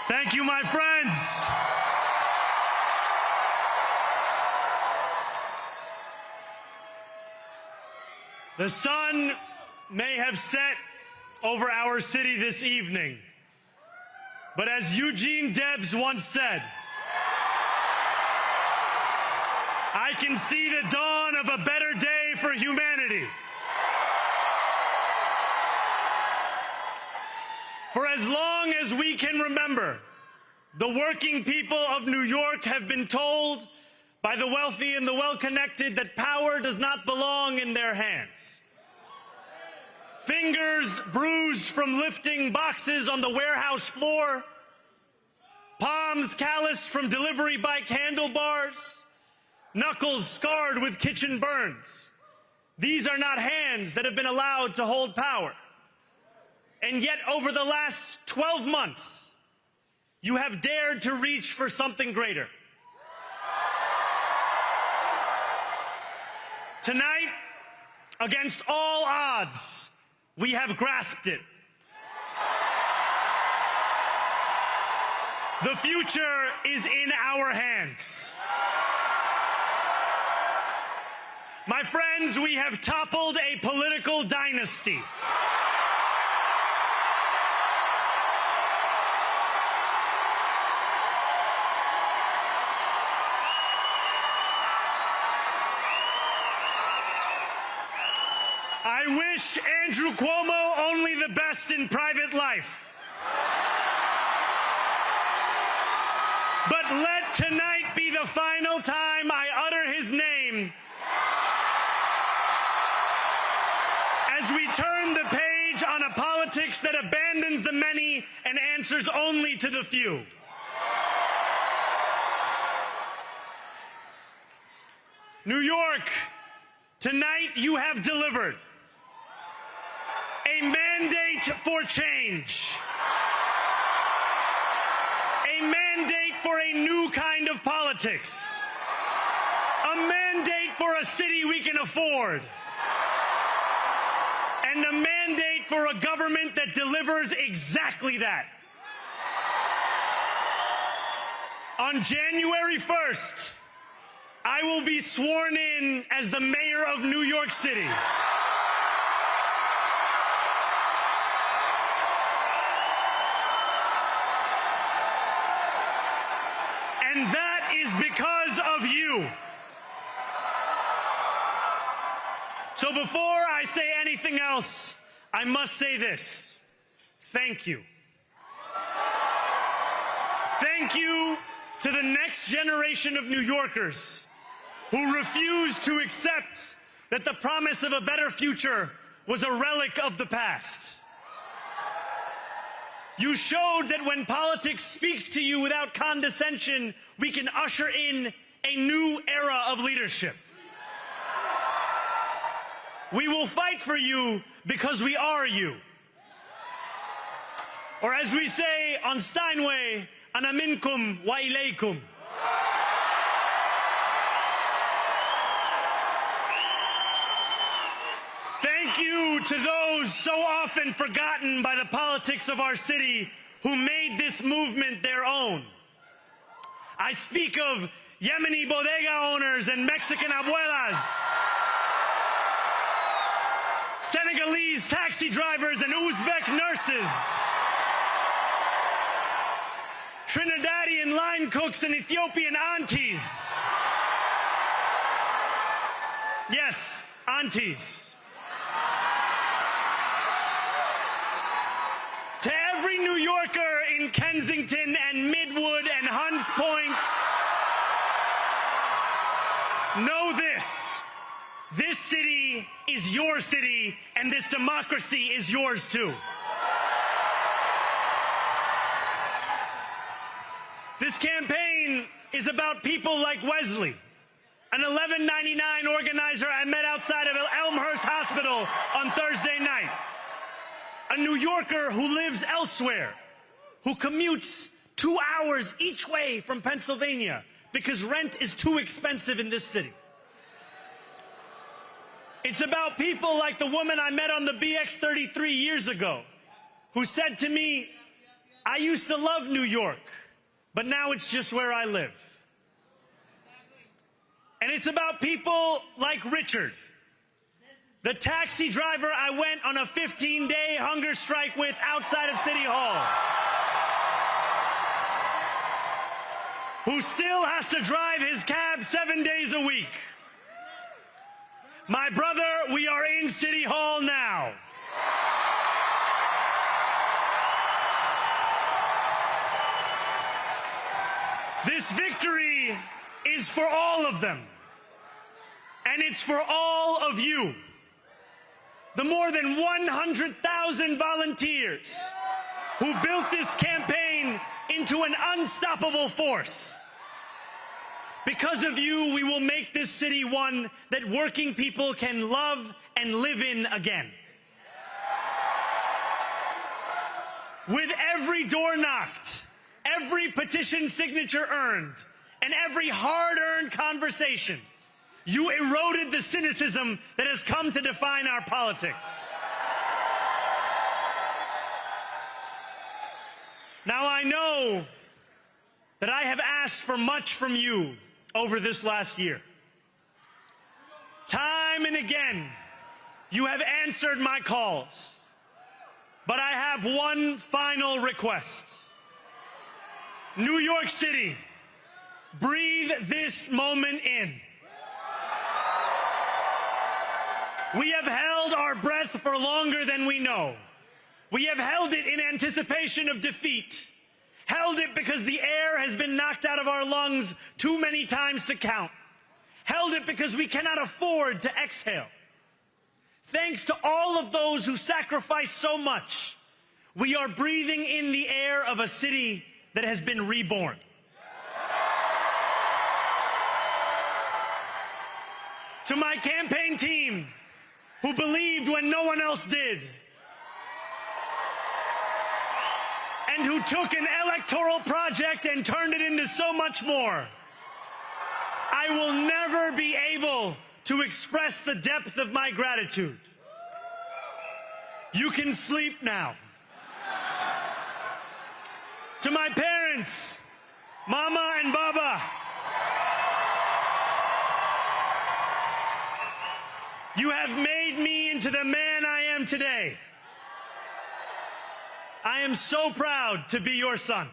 Thank you, my friends. The sun may have set over our city this evening, but as Eugene Debs once said, I can see the dawn of a better day for humanity. For as long as we can remember, the working people of New York have been told by the wealthy and the well-connected that power does not belong in their hands. Fingers bruised from lifting boxes on the warehouse floor, palms calloused from delivery bike handlebars, knuckles scarred with kitchen burns. These are not hands that have been allowed to hold power. And yet, over the last 12 months, you have dared to reach for something greater. Tonight, against all odds, we have grasped it. The future is in our hands. My friends, we have toppled a political dynasty. I wish Andrew Cuomo only the best in private life. But let tonight be the final time I utter his name as we turn the page on a politics that abandons the many and answers only to the few. New York, tonight you have delivered a mandate for change, a mandate for a new kind of politics, a mandate for a city we can afford, and a mandate for a government that delivers exactly that. On January 1st, I will be sworn in as the mayor of New York City. And that is because of you. So before I say anything else, I must say this. Thank you. Thank you to the next generation of New Yorkers who refuse to accept that the promise of a better future was a relic of the past. You showed that when politics speaks to you without condescension, we can usher in a new era of leadership. We will fight for you because we are you. Or as we say on Steinway, ana minkum wa ilaykum. Thank you to those so often forgotten by the politics of our city who made this movement their own. I speak of Yemeni bodega owners and Mexican abuelas, Senegalese taxi drivers and Uzbek nurses, Trinidadian line cooks and Ethiopian aunties. Yes, aunties. To every New Yorker in Kensington and Midwood and Hunts Point, know this. This city is your city, and this democracy is yours too. This campaign is about people like Wesley, an $11.99 organizer I met outside of Elmhurst Hospital on Thursday night. A New Yorker who lives elsewhere, who commutes 2 hours each way from Pennsylvania because rent is too expensive in this city. It's about people like the woman I met on the BX33 years ago, who said to me, I used to love New York, but now it's just where I live. And it's about people like Richard, the taxi driver I went on a 15-day hunger strike with outside of City Hall, who still has to drive his cab 7 days a week. My brother, we are in City Hall now. This victory is for all of them, and it's for all of you. The more than 100,000 volunteers who built this campaign into an unstoppable force. Because of you, we will make this city one that working people can love and live in again. With every door knocked, every petition signature earned, and every hard-earned conversation, you eroded the cynicism that has come to define our politics. Now I know that I have asked for much from you over this last year. Time and again, you have answered my calls. But I have one final request. New York City, breathe this moment in. We have held our breath for longer than we know. We have held it in anticipation of defeat. Held it because the air has been knocked out of our lungs too many times to count. Held it because we cannot afford to exhale. Thanks to all of those who sacrificed so much, we are breathing in the air of a city that has been reborn. To my campaign team, who believed when no one else did, and who took an electoral project and turned it into so much more, I will never be able to express the depth of my gratitude. You can sleep now. To my parents, Mama and Baba, you have made me into the man I am today. I am so proud to be your son.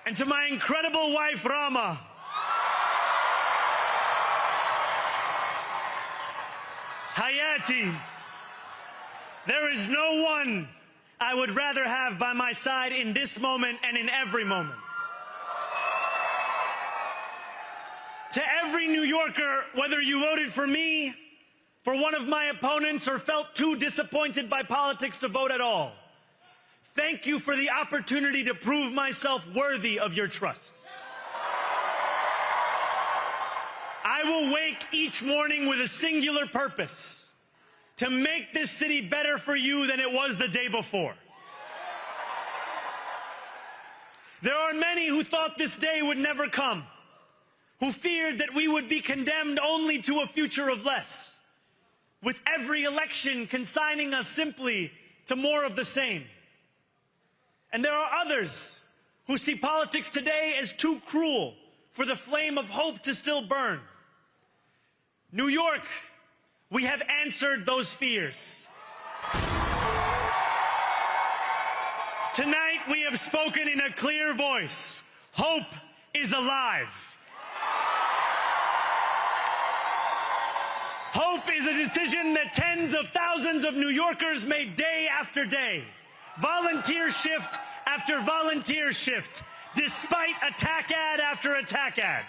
And to my incredible wife, Rama, Hayati, there is no one I would rather have by my side in this moment and in every moment. To every New Yorker, whether you voted for me, for one of my opponents, or felt too disappointed by politics to vote at all, thank you for the opportunity to prove myself worthy of your trust. I will wake each morning with a singular purpose: to make this city better for you than it was the day before. There are many who thought this day would never come, who feared that we would be condemned only to a future of less, with every election consigning us simply to more of the same. And there are others who see politics today as too cruel for the flame of hope to still burn. New York, we have answered those fears. Tonight we have spoken in a clear voice. Hope is alive. Hope is a decision that tens of thousands of New Yorkers made day after day, volunteer shift after volunteer shift, despite attack ad after attack ad.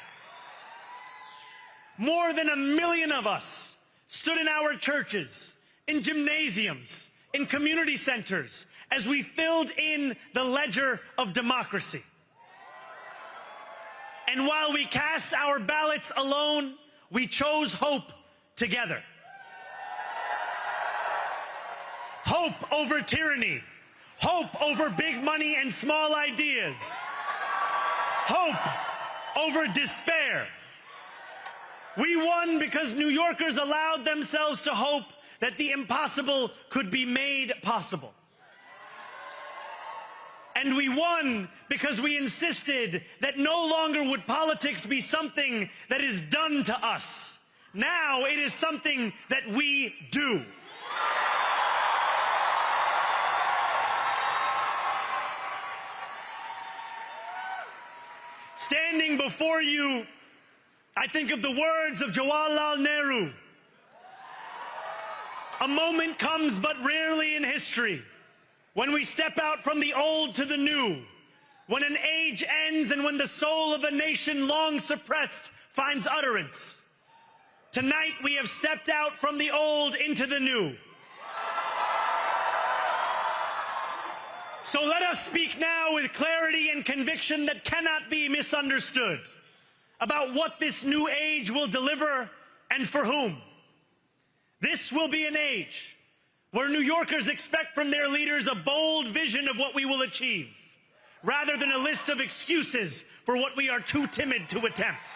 More than 1 million of us stood in our churches, in gymnasiums, in community centers, as we filled in the ledger of democracy. And while we cast our ballots alone, we chose hope together. Hope over tyranny. Hope over big money and small ideas. Hope over despair. We won because New Yorkers allowed themselves to hope that the impossible could be made possible. And we won because we insisted that no longer would politics be something that is done to us. Now it is something that we do. Standing before you, I think of the words of Jawaharlal Nehru. A moment comes but rarely in history when we step out from the old to the new, when an age ends and when the soul of a nation long suppressed finds utterance. Tonight we have stepped out from the old into the new. So let us speak now with clarity and conviction that cannot be misunderstood about what this new age will deliver and for whom. This will be an age where New Yorkers expect from their leaders a bold vision of what we will achieve, rather than a list of excuses for what we are too timid to attempt.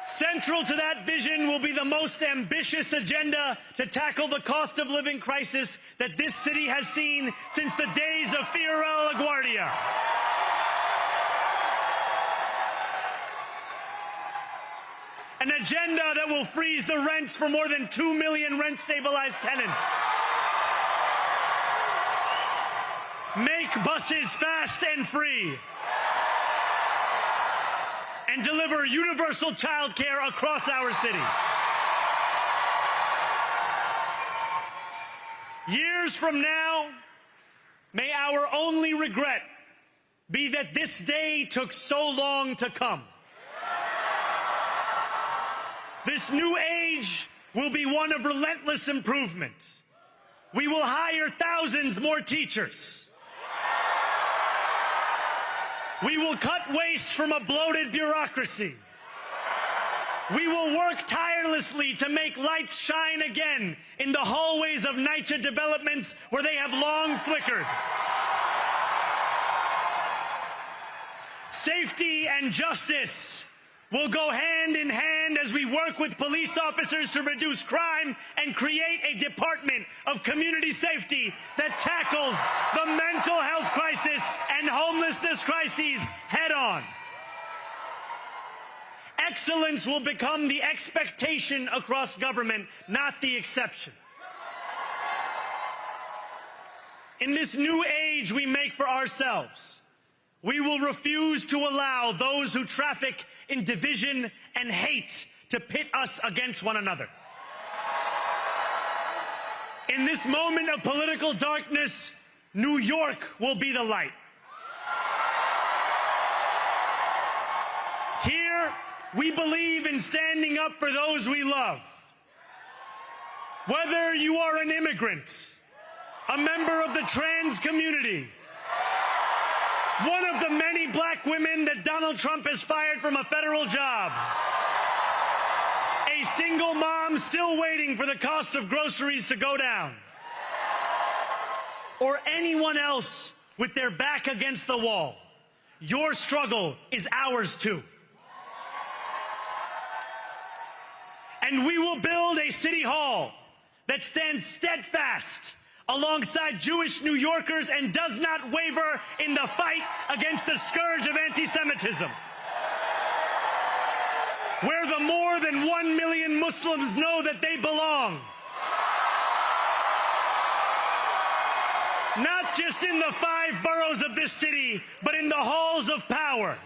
Central to that vision will be the most ambitious agenda to tackle the cost of living crisis that this city has seen since the days of Fiorella LaGuardia. An agenda that will freeze the rents for more than 2 million rent-stabilized tenants. Make buses fast and free. And deliver universal child care across our city. Years from now, may our only regret be that this day took so long to come. This new age will be one of relentless improvement. We will hire thousands more teachers. We will cut waste from a bloated bureaucracy. We will work tirelessly to make lights shine again in the hallways of NYCHA developments where they have long flickered. Safety and justice will go hand in hand as we work with police officers to reduce crime and create a department of community safety that tackles the mental health crisis and homelessness crises head on. Excellence will become the expectation across government, not the exception. In this new age we make for ourselves, we will refuse to allow those who traffic in division and hate to pit us against one another. In this moment of political darkness, New York will be the light. Here, we believe in standing up for those we love. Whether you are an immigrant, a member of the trans community, one of the many black women that Donald Trump has fired from a federal job, a single mom still waiting for the cost of groceries to go down, or anyone else with their back against the wall, your struggle is ours too. And we will build a city hall that stands steadfast alongside Jewish New Yorkers and does not waver in the fight against the scourge of anti-Semitism. Where the more than 1 million Muslims know that they belong. Not just in the 5 boroughs of this city, but in the halls of power.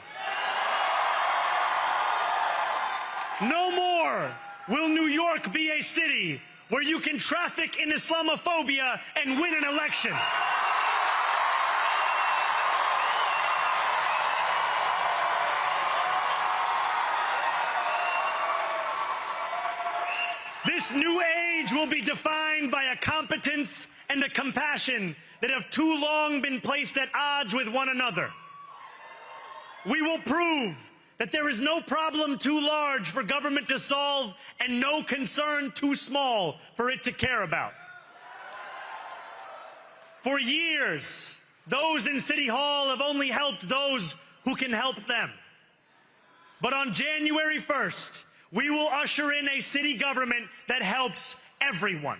No more will New York be a city where you can traffic in Islamophobia and win an election. This new age will be defined by a competence and a compassion that have too long been placed at odds with one another. We will prove that there is no problem too large for government to solve and no concern too small for it to care about. For years, those in City Hall have only helped those who can help them. But on January 1st, we will usher in a city government that helps everyone.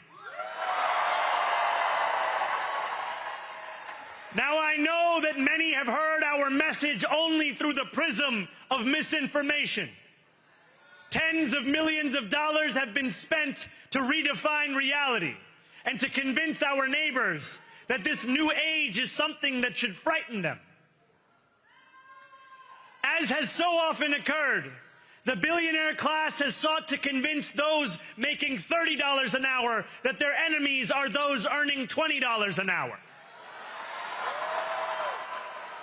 Now, I know that many have heard our message only through the prism of misinformation. Tens of millions of dollars have been spent to redefine reality and to convince our neighbors that this new age is something that should frighten them. As has so often occurred, the billionaire class has sought to convince those making $30 an hour that their enemies are those earning $20 an hour.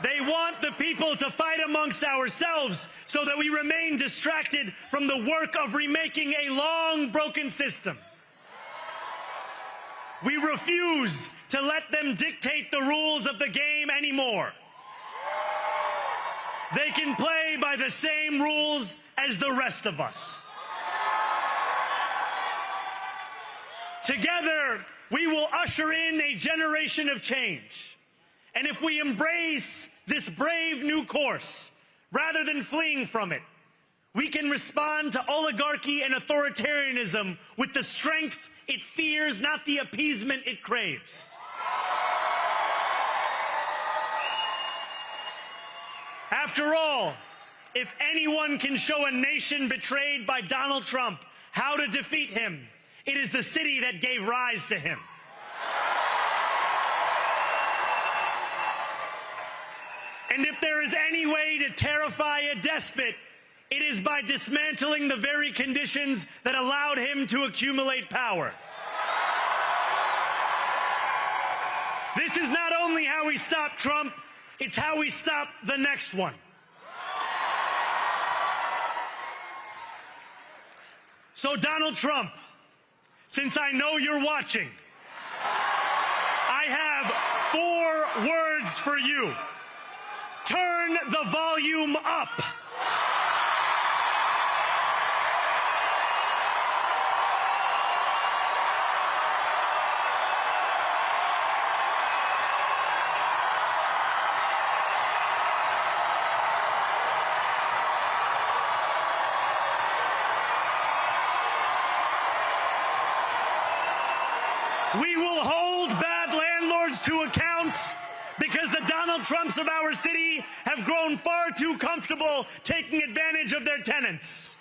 They want the people to fight amongst ourselves so that we remain distracted from the work of remaking a long broken system. We refuse to let them dictate the rules of the game anymore. They can play by the same rules as the rest of us. Together, we will usher in a generation of change. And if we embrace this brave new course, rather than fleeing from it, we can respond to oligarchy and authoritarianism with the strength it fears, not the appeasement it craves. After all, if anyone can show a nation betrayed by Donald Trump how to defeat him, it is the city that gave rise to him. And if there is any way to terrify a despot, it is by dismantling the very conditions that allowed him to accumulate power. This is not only how we stop Trump, it's how we stop the next one. So Donald Trump, since I know you're watching, I have 4 words for you. Turn the volume up. We will hold bad landlords to account because the Donald Trumps of our city have grown far too comfortable taking advantage of their tenants.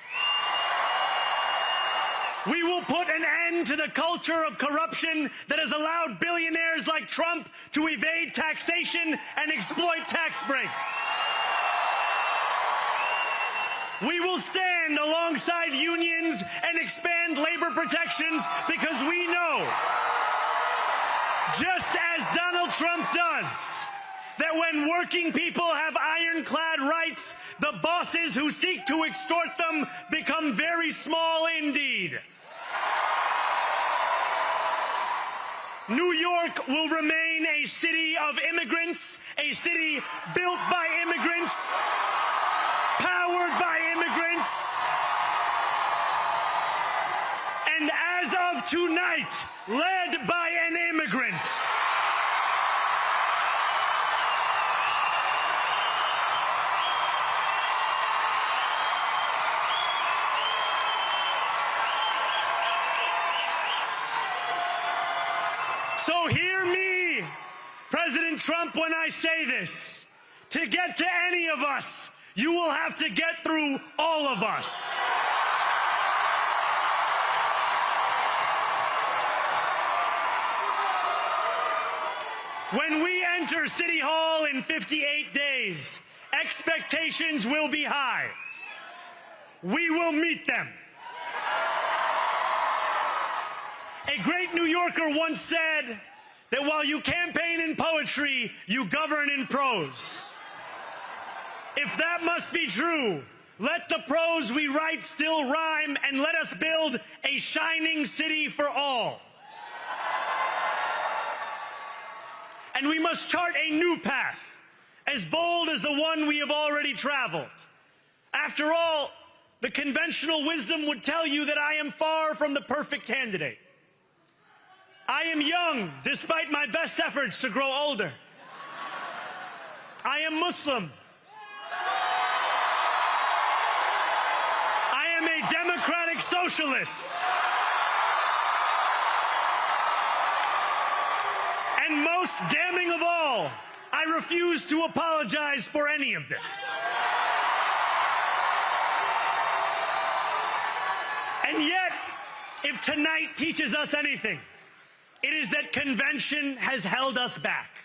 We will put an end to the culture of corruption that has allowed billionaires like Trump to evade taxation and exploit tax breaks. We will stand alongside unions and expand labor protections because we know, just as Donald Trump does, that when working people have ironclad rights, the bosses who seek to extort them become very small indeed. New York will remain a city of immigrants, a city built by immigrants, powered by immigrants, and as of tonight, led by an immigrant. So hear me, President Trump, when I say this. To get to any of us, you will have to get through all of us. When we enter City Hall in 58 days, expectations will be high. we will meet them. A great New Yorker once said that while you campaign in poetry, you govern in prose. If that must be true, let the prose we write still rhyme, and let us build a shining city for all. And we must chart a new path, as bold as the one we have already traveled. After all, the conventional wisdom would tell you that I am far from the perfect candidate. I am young, despite my best efforts to grow older. I am Muslim. I am a democratic socialist. And most damning of all, I refuse to apologize for any of this. And yet, if tonight teaches us anything, it is that convention has held us back.